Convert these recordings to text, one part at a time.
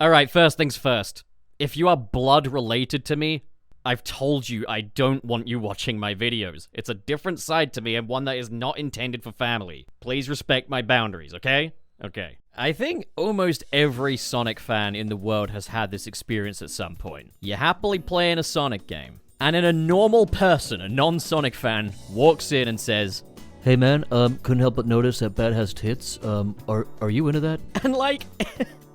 Alright, first things first. If you are blood related to me, I've told you I don't want you watching my videos. It's a different side to me and one that is not intended for family. Please respect my boundaries, okay? Okay. I think almost every Sonic fan in the world has had this experience at some point. You're happily playing a Sonic game, and then a normal person, a non-Sonic fan, walks in and says, "Hey man, couldn't help but notice that Bat has tits. Are you into that?" And like,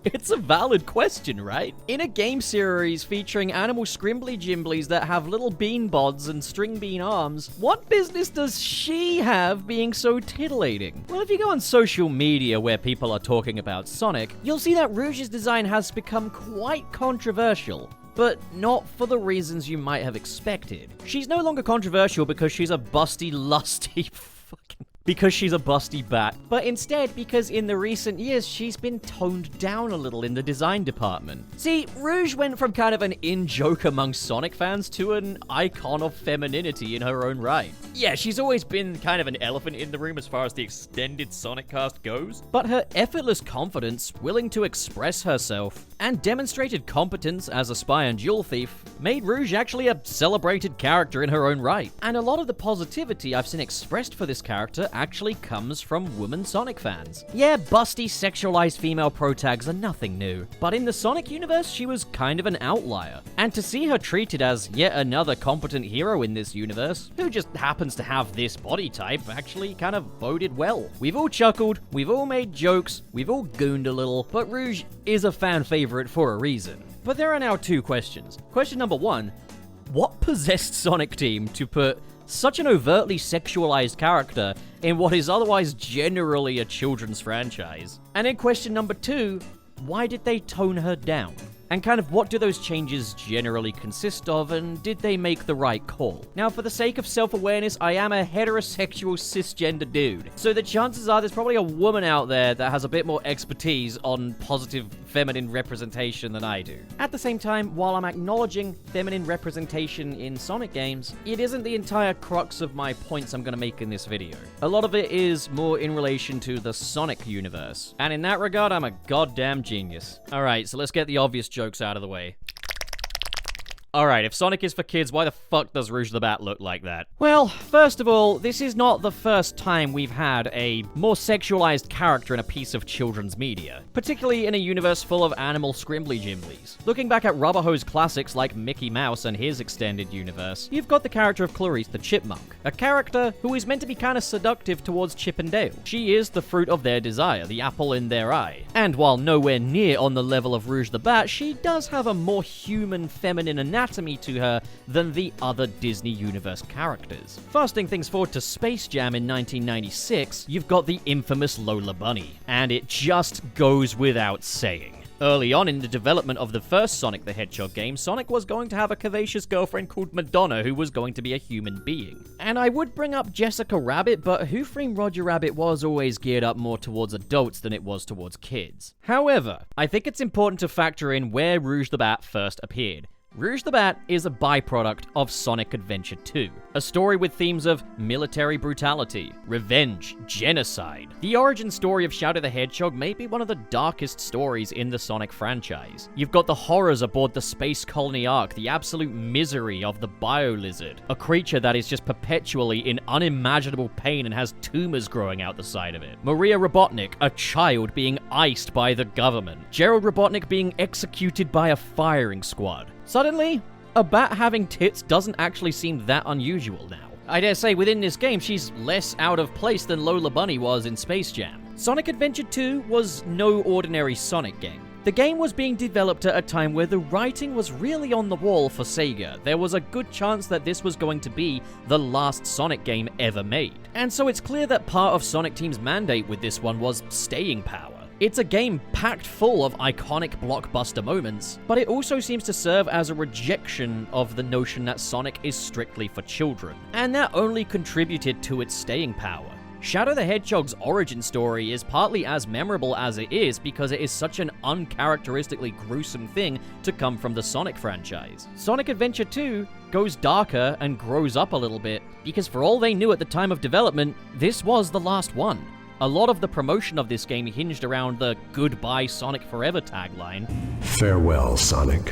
it's a valid question, right? In a game series featuring animal scrimbly gimblies that have little bean bods and string bean arms, what business does she have being so titillating? Well, if you go on social media where people are talking about Sonic, you'll see that Rouge's design has become quite controversial. But not for the reasons you might have expected. She's no longer controversial because she's a busty, lusty because she's a busty bat, but instead because in the recent years she's been toned down a little in the design department. See, Rouge went from kind of an in-joke among Sonic fans to an icon of femininity in her own right. Yeah, she's always been kind of an elephant in the room as far as the extended Sonic cast goes, but her effortless confidence, willing to express herself, and demonstrated competence as a spy and jewel thief made Rouge actually a celebrated character in her own right. And a lot of the positivity I've seen expressed for this character actually comes from women Sonic fans. Yeah, busty, sexualized female protags are nothing new, but in the Sonic universe, she was kind of an outlier. And to see her treated as yet another competent hero in this universe, who just happens to have this body type, actually kind of boded well. We've all chuckled, we've all made jokes, we've all gooned a little, but Rouge is a fan favorite for a reason. But there are now two questions. Question number one, what possessed Sonic Team to put such an overtly sexualized character in what is otherwise generally a children's franchise? And in question number two, why did they tone her down? And kind of what do those changes generally consist of, and did they make the right call? Now, for the sake of self-awareness, I am a heterosexual cisgender dude, so the chances are there's probably a woman out there that has a bit more expertise on positive feminine representation than I do. At the same time, while I'm acknowledging feminine representation in Sonic games, it isn't the entire crux of my points I'm gonna make in this video. A lot of it is more in relation to the Sonic universe, and in that regard, I'm a goddamn genius. Alright, so let's get the obvious jokes out of the way. Alright, if Sonic is for kids, why the fuck does Rouge the Bat look like that? Well, first of all, this is not the first time we've had a more sexualized character in a piece of children's media, particularly in a universe full of animal scrimbly gimblies. Looking back at rubber hose classics like Mickey Mouse and his extended universe, you've got the character of Clarice the Chipmunk, a character who is meant to be kind of seductive towards Chip and Dale. She is the fruit of their desire, the apple in their eye. And while nowhere near on the level of Rouge the Bat, she does have a more human, feminine anatomy to her than the other Disney Universe characters. Fasting things forward to Space Jam in 1996, you've got the infamous Lola Bunny, and it just goes without saying. Early on in the development of the first Sonic the Hedgehog game, Sonic was going to have a curvaceous girlfriend called Madonna who was going to be a human being. And I would bring up Jessica Rabbit, but Who Framed Roger Rabbit was always geared up more towards adults than it was towards kids. However, I think it's important to factor in where Rouge the Bat first appeared. Rouge the Bat is a byproduct of Sonic Adventure 2, a story with themes of military brutality, revenge, genocide. The origin story of Shadow the Hedgehog may be one of the darkest stories in the Sonic franchise. You've got the horrors aboard the Space Colony Ark, the absolute misery of the Bio-Lizard, a creature that is just perpetually in unimaginable pain and has tumors growing out the side of it. Maria Robotnik, a child being iced by the government. Gerald Robotnik being executed by a firing squad. Suddenly, a bat having tits doesn't actually seem that unusual now. I dare say within this game, she's less out of place than Lola Bunny was in Space Jam. Sonic Adventure 2 was no ordinary Sonic game. The game was being developed at a time where the writing was really on the wall for Sega. There was a good chance that this was going to be the last Sonic game ever made. And so it's clear that part of Sonic Team's mandate with this one was staying power. It's a game packed full of iconic blockbuster moments, but it also seems to serve as a rejection of the notion that Sonic is strictly for children, and that only contributed to its staying power. Shadow the Hedgehog's origin story is partly as memorable as it is because it is such an uncharacteristically gruesome thing to come from the Sonic franchise. Sonic Adventure 2 goes darker and grows up a little bit, because for all they knew at the time of development, this was the last one. A lot of the promotion of this game hinged around the "Goodbye Sonic Forever" tagline. Farewell, Sonic.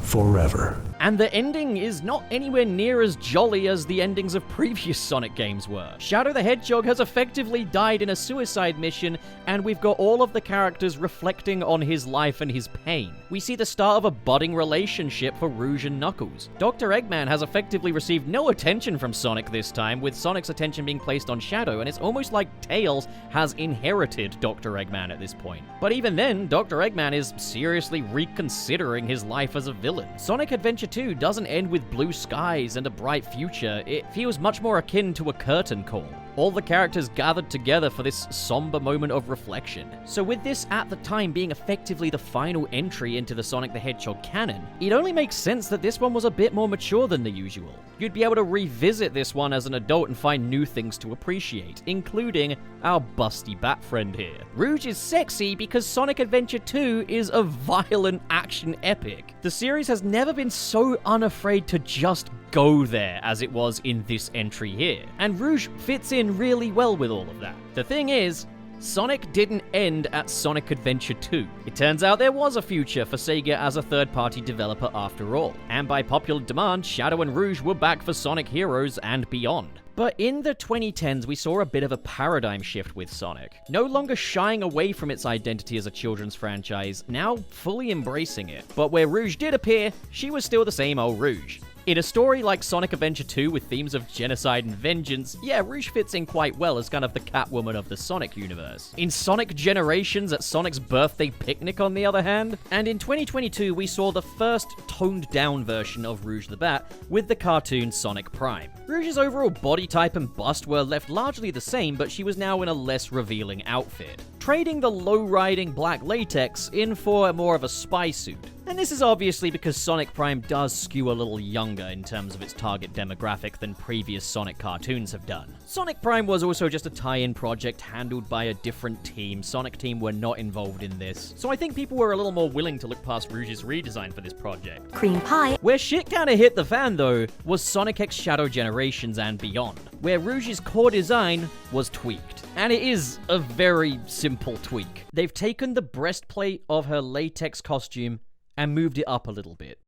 Forever. And the ending is not anywhere near as jolly as the endings of previous Sonic games were. Shadow the Hedgehog has effectively died in a suicide mission, and we've got all of the characters reflecting on his life and his pain. We see the start of a budding relationship for Rouge and Knuckles. Dr. Eggman has effectively received no attention from Sonic this time, with Sonic's attention being placed on Shadow, and it's almost like Tails has inherited Dr. Eggman at this point. But even then, Dr. Eggman is seriously reconsidering his life as a villain. Sonic Adventure 2 doesn't end with blue skies and a bright future. It feels much more akin to a curtain call. All the characters gathered together for this somber moment of reflection. So with this at the time being effectively the final entry into the Sonic the Hedgehog canon, it only makes sense that this one was a bit more mature than the usual. You'd be able to revisit this one as an adult and find new things to appreciate, including our busty bat friend here. Rouge is sexy because Sonic Adventure 2 is a violent action epic. The series has never been so unafraid to just go there as it was in this entry here, and Rouge fits in really well with all of that. The thing is, Sonic didn't end at Sonic Adventure 2. It turns out there was a future for Sega as a third-party developer after all, and by popular demand, Shadow and Rouge were back for Sonic Heroes and beyond. But in the 2010s, we saw a bit of a paradigm shift with Sonic. No longer shying away from its identity as a children's franchise, now fully embracing it. But where Rouge did appear, she was still the same old Rouge. In a story like Sonic Adventure 2 with themes of genocide and vengeance, yeah, Rouge fits in quite well as kind of the Catwoman of the Sonic universe. In Sonic Generations at Sonic's birthday picnic, on the other hand, and in 2022 we saw the first toned-down version of Rouge the Bat with the cartoon Sonic Prime. Rouge's overall body type and bust were left largely the same, but she was now in a less revealing outfit, trading the low-riding black latex in for more of a spy suit. And this is obviously because Sonic Prime does skew a little younger in terms of its target demographic than previous Sonic cartoons have done. Sonic Prime was also just a tie-in project handled by a different team. Sonic Team were not involved in this, so I think people were a little more willing to look past Rouge's redesign for this project. Cream pie. Where shit kinda hit the fan though, was Sonic X Shadow Generations and beyond, where Rouge's core design was tweaked. And it is a very simple tweak. They've taken the breastplate of her latex costume and moved it up a little bit.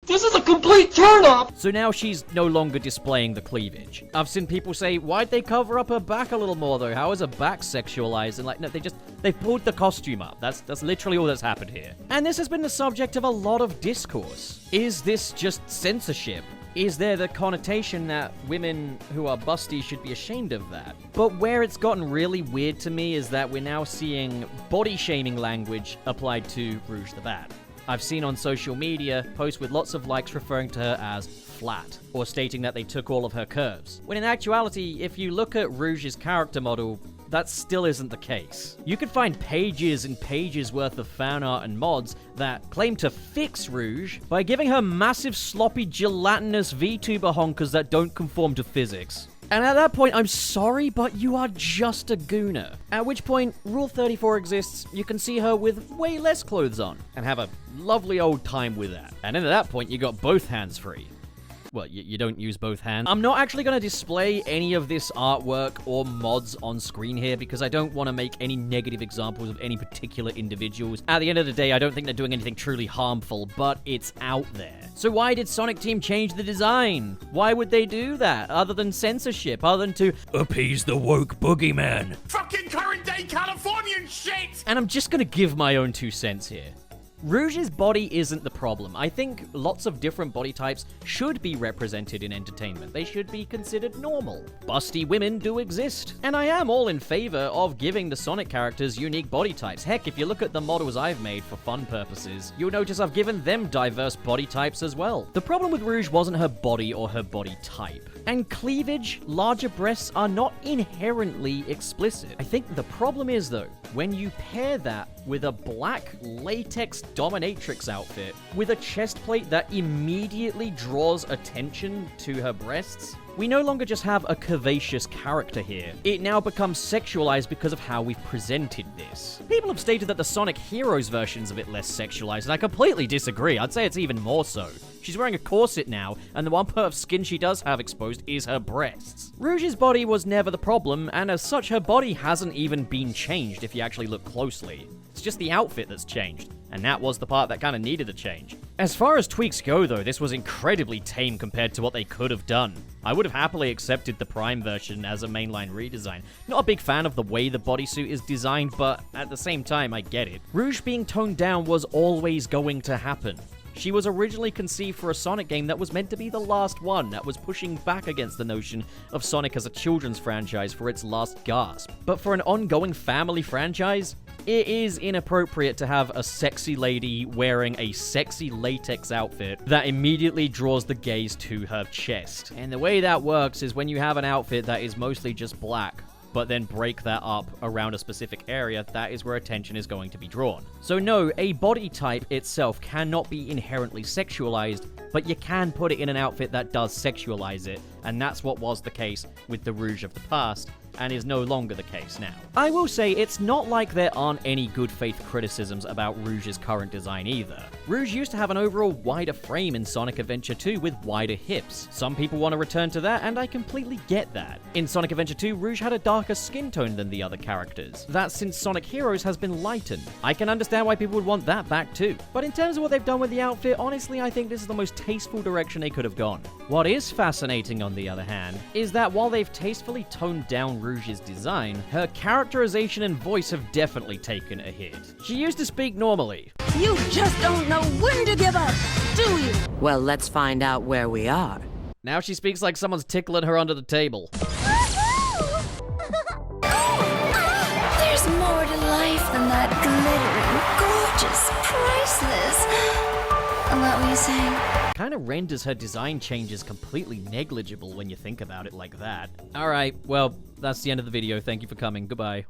This is a complete turn-off! So now she's no longer displaying the cleavage. I've seen people say, why'd they cover up her back a little more though? How is her back sexualized? And like, no, they pulled the costume up. That's literally all that's happened here. And this has been the subject of a lot of discourse. Is this just censorship? Is there the connotation that women who are busty should be ashamed of that? But where it's gotten really weird to me is that we're now seeing body-shaming language applied to Rouge the Bat. I've seen on social media posts with lots of likes referring to her as flat, or stating that they took all of her curves. When in actuality, if you look at Rouge's character model, that still isn't the case. You could find pages and pages worth of fan art and mods that claim to fix Rouge by giving her massive sloppy gelatinous VTuber honkers that don't conform to physics. And at that point, I'm sorry, but you are just a gooner. At which point, Rule 34 exists, you can see her with way less clothes on, and have a lovely old time with that. And then at that point, you got both hands free. Well, you don't use both hands. I'm not actually going to display any of this artwork or mods on screen here because I don't want to make any negative examples of any particular individuals. At the end of the day, I don't think they're doing anything truly harmful, but it's out there. So why did Sonic Team change the design? Why would they do that, other than censorship, other than to appease the woke boogeyman? Fucking current day Californian shit! And I'm just going to give my own 2 cents here. Rouge's body isn't the problem. I think lots of different body types should be represented in entertainment. They should be considered normal. Busty women do exist. And I am all in favor of giving the Sonic characters unique body types. Heck, if you look at the models I've made for fun purposes, you'll notice I've given them diverse body types as well. The problem with Rouge wasn't her body or her body type. And cleavage, larger breasts are not inherently explicit. I think the problem is, though, when you pair that with a black latex dominatrix outfit with a chest plate that immediately draws attention to her breasts, We no longer just have a curvaceous character here. It now becomes sexualized because of how we've presented this. People have stated that the Sonic Heroes version's a bit less sexualized, and I completely disagree. I'd say it's even more so. She's wearing a corset now, and the one part of skin she does have exposed is her breasts. Rouge's body was never the problem, and as such, her body hasn't even been changed if you actually look closely. It's just the outfit that's changed, and that was the part that kind of needed a change. As far as tweaks go, though, this was incredibly tame compared to what they could have done. I would have happily accepted the Prime version as a mainline redesign. Not a big fan of the way the bodysuit is designed, but at the same time, I get it. Rouge being toned down was always going to happen. She was originally conceived for a Sonic game that was meant to be the last one, that was pushing back against the notion of Sonic as a children's franchise for its last gasp. But for an ongoing family franchise, it is inappropriate to have a sexy lady wearing a sexy latex outfit that immediately draws the gaze to her chest. And the way that works is when you have an outfit that is mostly just black, but then break that up around a specific area, that is where attention is going to be drawn. So no, a body type itself cannot be inherently sexualized, but you can put it in an outfit that does sexualize it, and that's what was the case with the Rouge of the past, and is no longer the case now. I will say, it's not like there aren't any good faith criticisms about Rouge's current design either. Rouge used to have an overall wider frame in Sonic Adventure 2 with wider hips. Some people want to return to that, and I completely get that. In Sonic Adventure 2, Rouge had a darker skin tone than the other characters. That since Sonic Heroes has been lightened. I can understand why people would want that back too. But in terms of what they've done with the outfit, honestly, I think this is the most tasteful direction they could have gone. What is fascinating, on the other hand, is that while they've tastefully toned down Rouge's design, her characterization and voice have definitely taken a hit. She used to speak normally. You just don't know when to give up, do you? Well, let's find out where we are. Now she speaks like someone's tickling her under the table. There's more to life than that glittering, gorgeous, priceless. What were you saying? Kind of renders her design changes completely negligible when you think about it like that. Alright, well, that's the end of the video. Thank you for coming. Goodbye.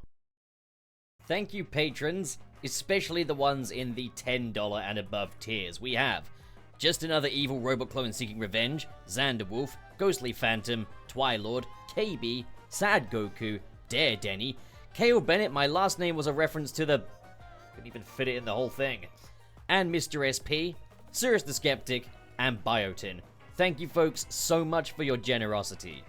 Thank you, patrons, especially the ones in the $10 and above tiers. We have Just Another Evil Robot Clone Seeking Revenge, Xanderwolf, Ghostly Phantom, Twilord, KB, Sad Goku, Dare Denny, Kale Bennett, my last name was a reference to the... couldn't even fit it in the whole thing, and Mr. SP, Cyrus the Skeptic, and Biotin. Thank you folks so much for your generosity.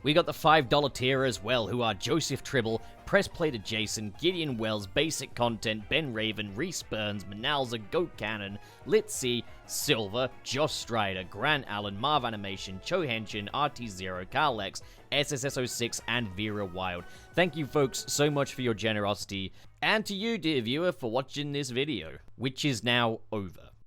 We got the $5 tier as well, who are Joseph Tribble, Press-Plated Jason, Gideon Wells, Basic Content, Ben Raven, Reese Burns, Manalza, Goat Cannon, Litzy, Silver, Josh Strider, Grant Allen, Marv Animation, Cho Henshin, RT0, Carl X, SSS06, and Vera Wild. Thank you folks so much for your generosity, and to you, dear viewer, for watching this video, which is now over.